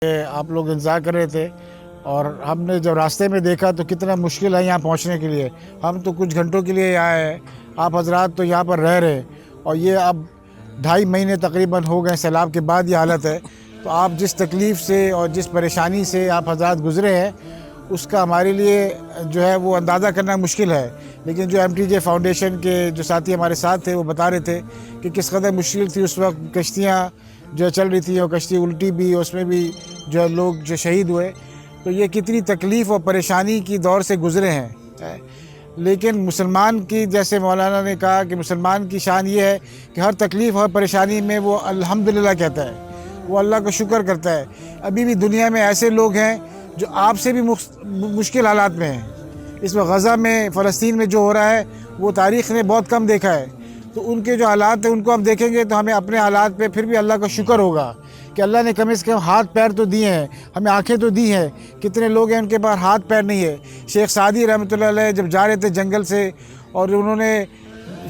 आप लोग इंतज़ार कर रहे थे और हमने जब रास्ते में देखा तो कितना मुश्किल है यहाँ पहुँचने के लिए। हम तो कुछ घंटों के लिए आए हैं, आप हजरात तो यहाँ पर रह रहे और ये अब 2.5 महीने तकरीबन हो गए सैलाब के बाद ये हालत है। तो आप जिस तकलीफ़ से और जिस परेशानी से आप हजरात गुज़रे हैं उसका हमारे लिए जो है वो अंदाज़ा करना मुश्किल है। लेकिन जो MTJ फाउंडेशन के जो साथी हमारे साथ थे वो बता रहे थे कि किस कदर मुश्किल थी उस वक्त। कश्तियाँ जो चल रही थी और कश्ती उल्टी भी, उसमें भी जो लोग जो शहीद हुए। तो ये कितनी तकलीफ़ और परेशानी की दौर से गुज़रे हैं। लेकिन मुसलमान की, जैसे मौलाना ने कहा कि मुसलमान की शान ये है कि हर तकलीफ़ और परेशानी में वो अल्हम्दुलिल्लाह कहता है, वो अल्लाह का शुक्र करता है। अभी भी दुनिया में ऐसे लोग हैं जो आपसे भी मुश्किल हालात में हैं। इसमें गज़ा में, फ़लस्तीन में जो हो रहा है वो तारीख़ ने बहुत कम देखा है। तो उनके जो हालात हैं उनको हम देखेंगे तो हमें अपने हालात पे फिर भी अल्लाह का शुक्र होगा कि अल्लाह ने कम से कम हाथ पैर तो दिए हैं, हमें आंखें तो दी हैं। कितने लोग हैं उनके पास हाथ पैर नहीं है। शेख सादी रहमतुल्लाह अलैह जब जा रहे थे जंगल से और उन्होंने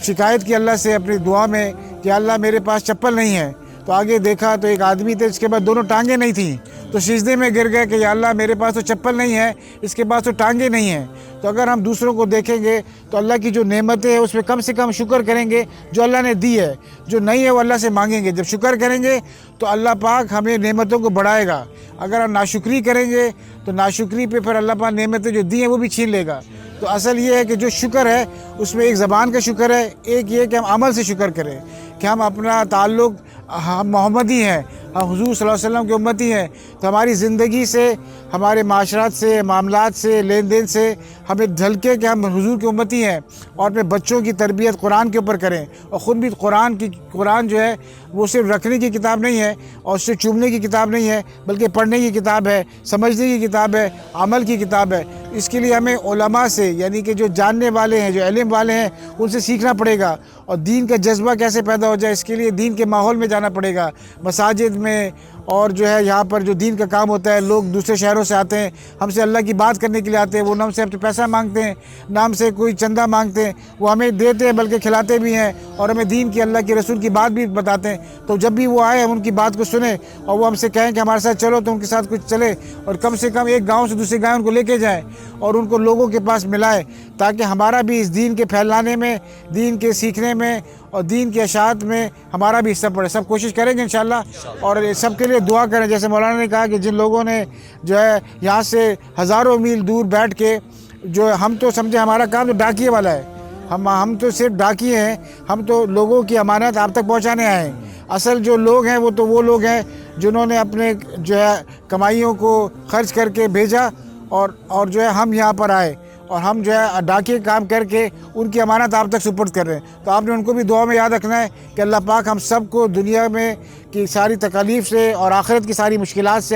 शिकायत की अल्लाह से अपनी दुआ में कि अल्लाह मेरे पास चप्पल नहीं है, तो आगे देखा तो एक आदमी थे जिसके पास दोनों टांगें नहीं थी, तो सिजदे में गिर गए कि या अल्लाह मेरे पास तो चप्पल नहीं है, इसके पास तो टांगें नहीं हैं। तो अगर हम दूसरों को देखेंगे तो अल्लाह की जो नेमतें हैं उसमें कम से कम शुक्र करेंगे जो अल्लाह ने दी है। जो नहीं है वो अल्लाह से मांगेंगे। जब शुक्र करेंगे तो अल्लाह पाक हमें नेमतों को बढ़ाएगा। अगर हम नाशुक्री करेंगे तो नाशुक्री पे फिर अल्लाह पाक नेमतें जो दी हैं वो भी छीन लेगा। तो असल ये है कि जो शुक्र है उसमें एक ज़बान का शुक्र है, एक ये कि हम अमल से शुक्र करें कि हम अपना ताल्लुक़, हम मोहम्मदी हैं, हम हुज़ूर सल्लल्लाहु अलैहि वसल्लम के उम्मती हैं। तो हमारी ज़िंदगी से, हमारे माशरात से, मामलात से, लेन देन से हमें झलके कि हम हुज़ूर के उम्मती हैं और अपने बच्चों की तरबियत कुरान के ऊपर करें। और ख़ुद भी कुरान जो है वो सिर्फ रखने की किताब नहीं है और उससे चूमने की किताब नहीं है, बल्कि पढ़ने की किताब है, समझने की किताब है, अमल की किताब है। इसके लिए हमें उलमा से, यानी कि जो जानने वाले हैं, जो इल्म वाले हैं, उनसे सीखना पड़ेगा। और दीन का जज्बा कैसे पैदा हो जाए इसके लिए दीन के माहौल में जाना पड़ेगा, मसाजिद में। और जो है यहाँ पर जो दीन का काम होता है, लोग दूसरे शहरों से आते हैं, हमसे अल्लाह की बात करने के लिए आते हैं। वो ना हमसे पैसा मांगते हैं, ना हमसे कोई चंदा मांगते हैं, वो हमें देते हैं बल्कि खिलाते भी हैं और हमें दीन की, अल्लाह के रसूल की बात भी बताते हैं। तो जब भी वो आए हम उनकी बात को सुने और वो हमसे कहें कि हमारे साथ चलो, तो उनके साथ कुछ चले और कम से कम एक गाँव से दूसरे गाँव उनको लेके जाएँ और उनको लोगों के पास मिलाए, ताकि हमारा भी इस दीन के फैलाने में, दीन के सीखने में और दीन की अशात में हमारा भी हिस्सा पड़े। सब कोशिश करेंगे इंशाल्लाह। और सबके लिए दुआ करें। जैसे मौलाना ने कहा कि जिन लोगों ने जो है यहाँ से हज़ारों मील दूर बैठ के, जो हम तो समझे हमारा काम तो डाकिए वाला है, हम तो सिर्फ डाकिए हैं, हम तो लोगों की अमानत आप तक पहुँचाने आए हैं। असल जो लोग हैं वो तो वो लोग हैं जिन्होंने अपने जो है कमाइयों को खर्च करके भेजा और जो है हम यहाँ पर आए और हम जो है डाकिए काम करके उनकी अमानत आप तक सुपुर्द कर रहे हैं। तो आपने उनको भी दुआ में याद रखना है कि अल्लाह पाक हम सब को दुनिया में की सारी तकलीफ़ से और आखिरत की सारी मुश्किलात से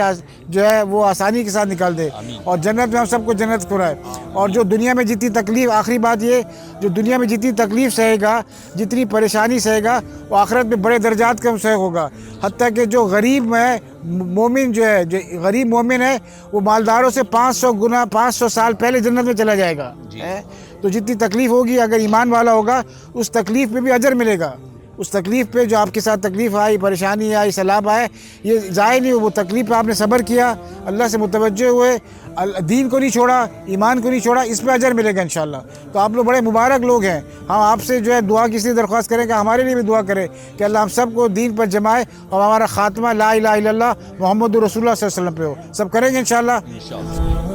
जो है वो आसानी के साथ निकाल दे और जन्नत में हम सबको जन्नत कराए। और जो दुनिया में जितनी तकलीफ़, आखिरी बात ये, जो दुनिया में जितनी तकलीफ़ सहेगा, जितनी परेशानी सहेगा, वो आखिरत में बड़े दर्जात का सह होगा। हत्ता कि जो गरीब है मोमिन, जो है जो गरीब मोमिन है, वो मालदारों से 500 साल पहले जन्नत में चला जाएगा। तो जितनी तकलीफ़ होगी, अगर ईमान वाला होगा उस तकलीफ़ पे भी अजर मिलेगा। उस तकलीफ़ पे जो आपके साथ तकलीफ़ आई, परेशानी आई, सैलाब आए, ये ज़ाहिर नहीं, वो तकलीफ़ पे आपने सब्र किया, अल्लाह से मुतवज्जो हुए, दीन को नहीं छोड़ा, ईमान को नहीं छोड़ा, इस पे अजर मिलेगा इंशाल्लाह। तो आप लोग बड़े मुबारक लोग हैं। हम आपसे जो है दुआ की इसलिए दरख्वास्त करें कि हमारे लिए भी दुआ करें कि अल्लाह हम सबको दीन पर जमाए और हमारा ख़ात्मा ला इलाहा इल्लल्लाह मुहम्मदुर रसूलुल्लाह सल्लल्लाहु अलैहि वसल्लम पे हो। सब करेंगे इंशाल्लाह।